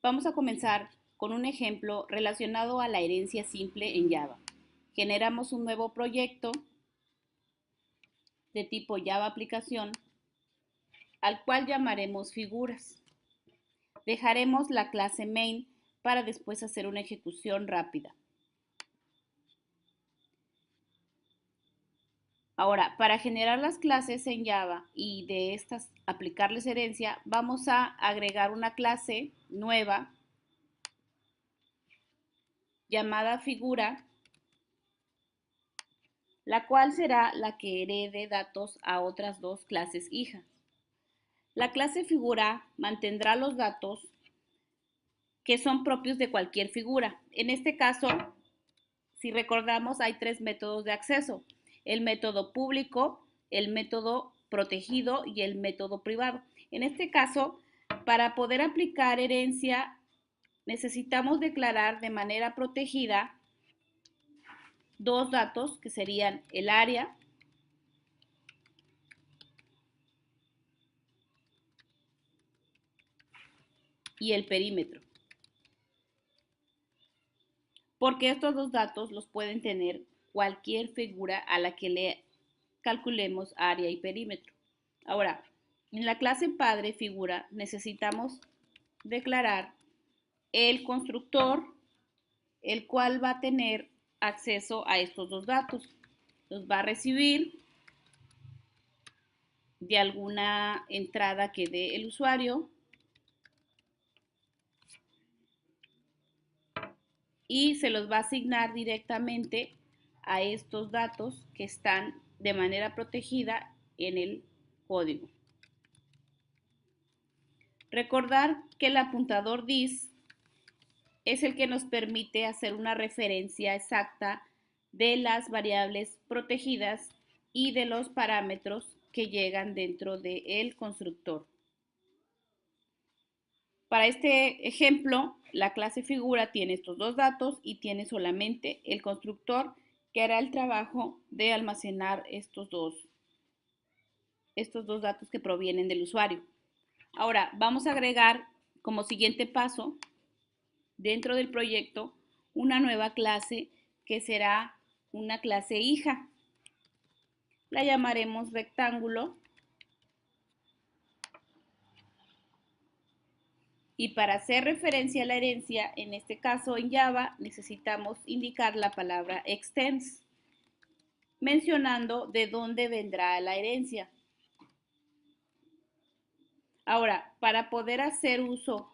Vamos a comenzar con un ejemplo relacionado a la herencia simple en Java. Generamos un nuevo proyecto de tipo Java aplicación, al cual llamaremos figuras. Dejaremos la clase main para después hacer una ejecución rápida. Ahora, para generar las clases en Java y de estas aplicarles herencia, vamos a agregar una clase nueva llamada figura, la cual será la que herede datos a otras dos clases hijas. La clase figura mantendrá los datos que son propios de cualquier figura. En este caso, si recordamos, hay tres métodos de acceso: el método público, el método protegido y el método privado. En este caso, para poder aplicar herencia, necesitamos declarar de manera protegida dos datos que serían el área y el perímetro, porque estos dos datos los pueden tener cualquier figura a la que le calculemos área y perímetro. Ahora, en la clase padre figura necesitamos declarar el constructor, el cual va a tener acceso a estos dos datos. Los va a recibir de alguna entrada que dé el usuario y se los va a asignar directamente a estos datos que están de manera protegida en el código. Recordar que el apuntador dis es el que nos permite hacer una referencia exacta de las variables protegidas y de los parámetros que llegan dentro del constructor. Para este ejemplo, la clase figura tiene estos dos datos y tiene solamente el constructor que hará el trabajo de almacenar estos dos datos que provienen del usuario. Ahora, vamos a agregar como siguiente paso dentro del proyecto una nueva clase que será una clase hija. La llamaremos rectángulo y para hacer referencia a la herencia, en este caso en Java, necesitamos indicar la palabra extends, mencionando de dónde vendrá la herencia. Ahora, para poder hacer uso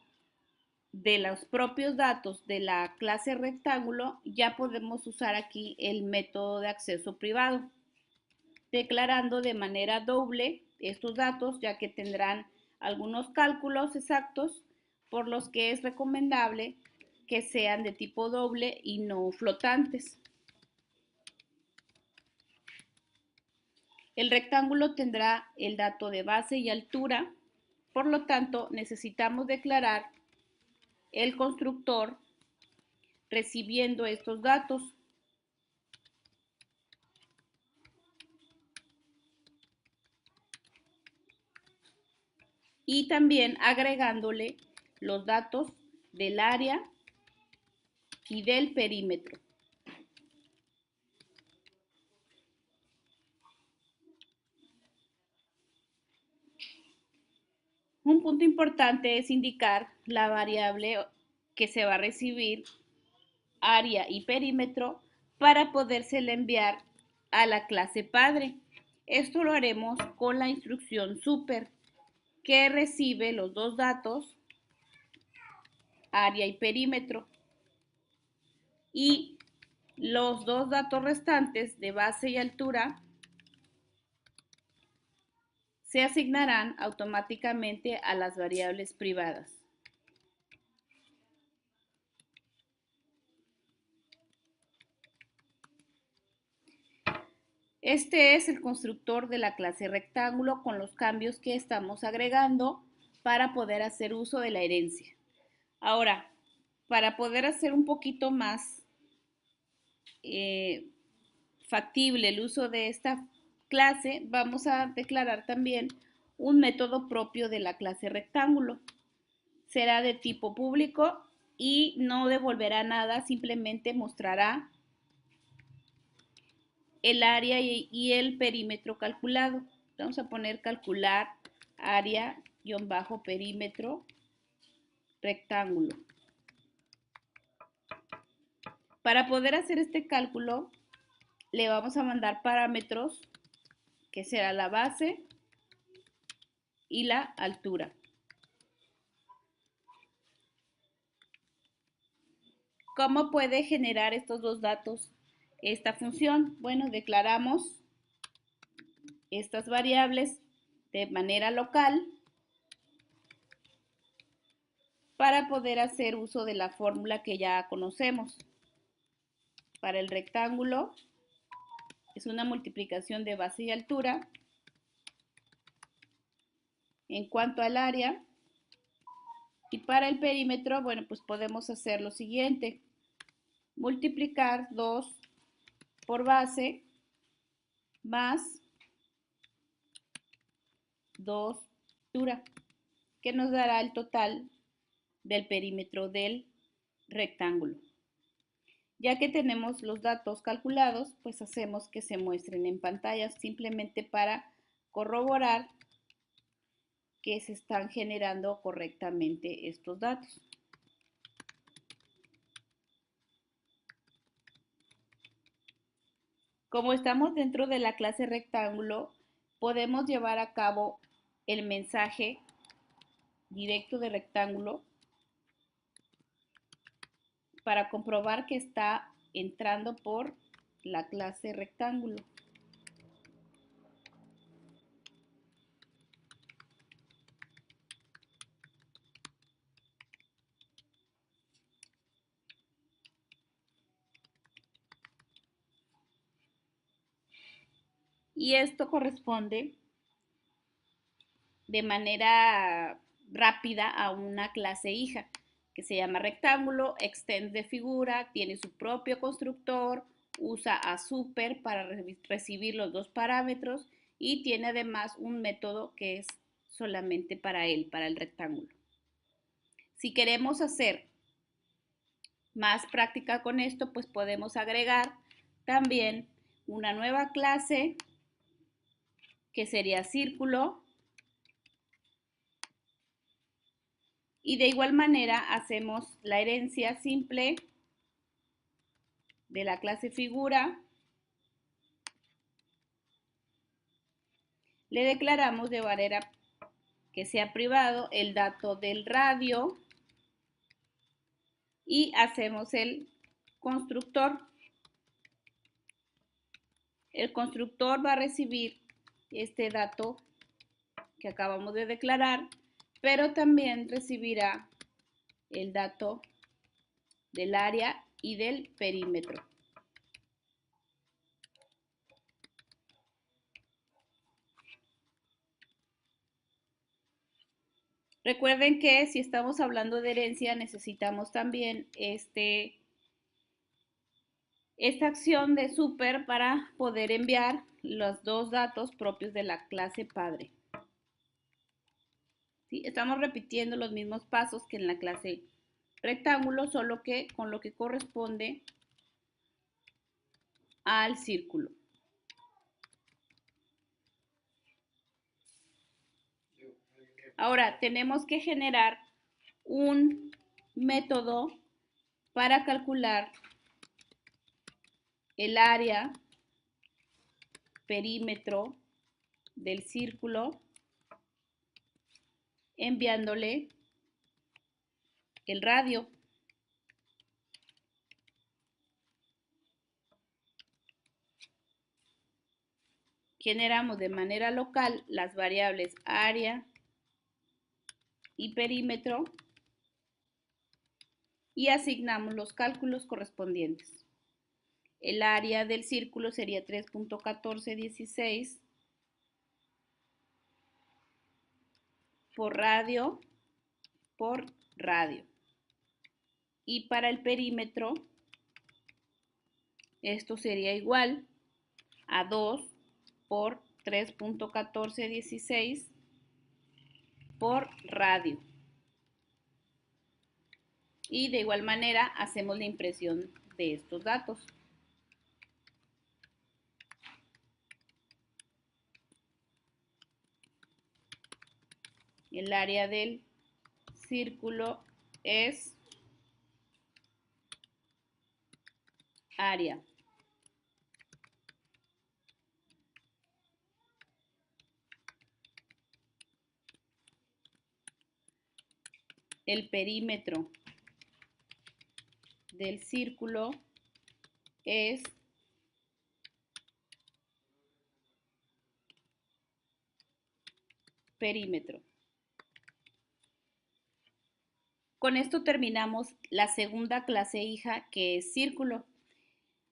de los propios datos de la clase rectángulo, ya podemos usar aquí el método de acceso privado, declarando de manera doble estos datos, ya que tendrán algunos cálculos exactos, por los que es recomendable que sean de tipo doble y no flotantes. El rectángulo tendrá el dato de base y altura, por lo tanto necesitamos declarar el constructor recibiendo estos datos. Y también agregándole los datos del área y del perímetro. Un punto importante es indicar la variable que se va a recibir, área y perímetro, para podérsela enviar a la clase padre. Esto lo haremos con la instrucción super, que recibe los dos datos, área y perímetro, y los dos datos restantes de base y altura se asignarán automáticamente a las variables privadas. Este es el constructor de la clase rectángulo con los cambios que estamos agregando para poder hacer uso de la herencia. Ahora, para poder hacer un poquito más factible el uso de esta clase, vamos a declarar también un método propio de la clase rectángulo. será de tipo público y no devolverá nada, simplemente mostrará el área y el perímetro calculado. Vamos a poner calcular área-perímetro rectángulo. Para poder hacer este cálculo, le vamos a mandar parámetros, que será la base y la altura. ¿Cómo puede generar estos dos datos esta función? Bueno, declaramos estas variables de manera local para poder hacer uso de la fórmula que ya conocemos. Para el rectángulo es una multiplicación de base y altura. En cuanto al área, y para el perímetro, bueno, pues podemos hacer lo siguiente. Multiplicar 2 por base más 2 altura, que nos dará el total del perímetro del rectángulo. Ya que tenemos los datos calculados, pues hacemos que se muestren en pantalla simplemente para corroborar que se están generando correctamente estos datos. Como estamos dentro de la clase rectángulo, podemos llevar a cabo el mensaje directo de rectángulo para comprobar que está entrando por la clase rectángulo. Y esto corresponde de manera rápida a una clase hija que se llama rectángulo, extend de figura, tiene su propio constructor, usa a super para recibir los dos parámetros y tiene además un método que es solamente para él, para el rectángulo. Si queremos hacer más práctica con esto, pues podemos agregar también una nueva clase que sería círculo. Y de igual manera hacemos la herencia simple de la clase figura. Le declaramos de manera que sea privado el dato del radio y hacemos el constructor. El constructor va a recibir este dato que acabamos de declarar, pero también recibirá el dato del área y del perímetro. Recuerden que si estamos hablando de herencia necesitamos también esta acción de super para poder enviar los dos datos propios de la clase padre. ¿Sí? Estamos repitiendo los mismos pasos que en la clase rectángulo, solo que con lo que corresponde al círculo. Ahora tenemos que generar un método para calcular el área, perímetro del círculo, enviándole el radio. Generamos de manera local las variables área y perímetro y asignamos los cálculos correspondientes. El área del círculo sería 3.1416 por radio por radio. Y para el perímetro, esto sería igual a 2 por 3.1416 por radio. Y de igual manera hacemos la impresión de estos datos. El área del círculo es área. El perímetro del círculo es perímetro. Con esto terminamos la segunda clase hija, que es círculo.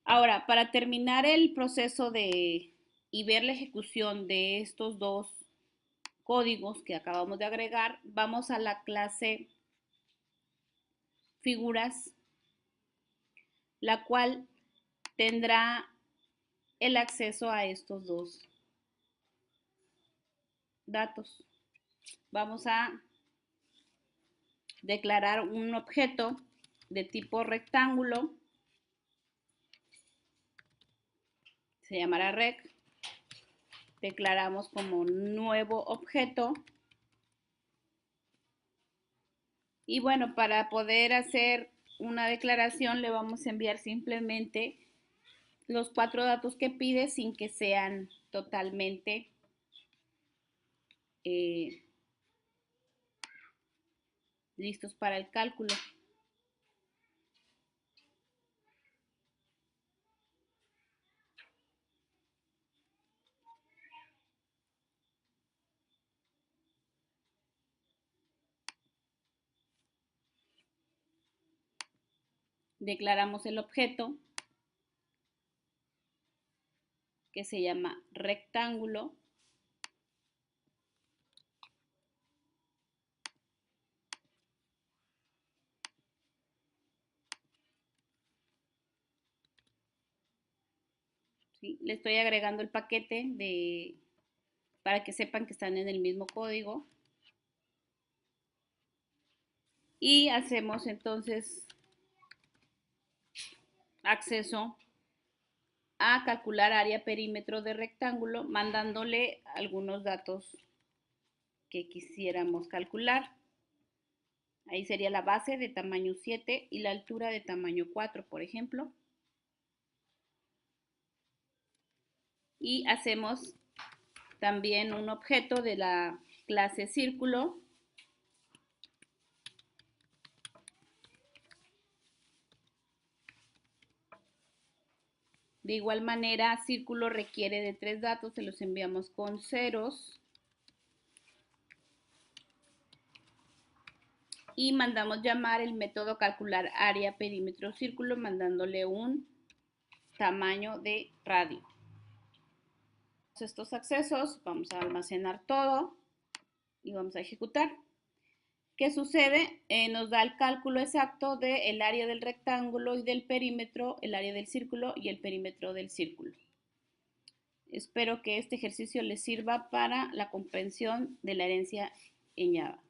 Ahora, para terminar el proceso y ver la ejecución de estos dos códigos que acabamos de agregar, vamos a la clase figuras, la cual tendrá el acceso a estos dos datos. Vamos a declarar un objeto de tipo rectángulo, se llamará rect. Declaramos como nuevo objeto. Y bueno, para poder hacer una declaración le vamos a enviar simplemente los 4 datos que pide sin que sean totalmente listos para el cálculo. Declaramos el objeto que se llama rectángulo. ¿Sí? Le estoy agregando el paquete para que sepan que están en el mismo código. Y hacemos entonces acceso a calcular área perímetro de rectángulo, mandándole algunos datos que quisiéramos calcular. Ahí sería la base de tamaño 7 y la altura de tamaño 4, por ejemplo. Y hacemos también un objeto de la clase círculo. De igual manera, círculo requiere de 3 datos, se los enviamos con ceros. Y mandamos llamar el método calcular área perímetro círculo mandándole un tamaño de radio. Estos accesos, vamos a almacenar todo y vamos a ejecutar. ¿Qué sucede? Nos da el cálculo exacto del área del rectángulo y del perímetro, el área del círculo y el perímetro del círculo. Espero que este ejercicio les sirva para la comprensión de la herencia en Java.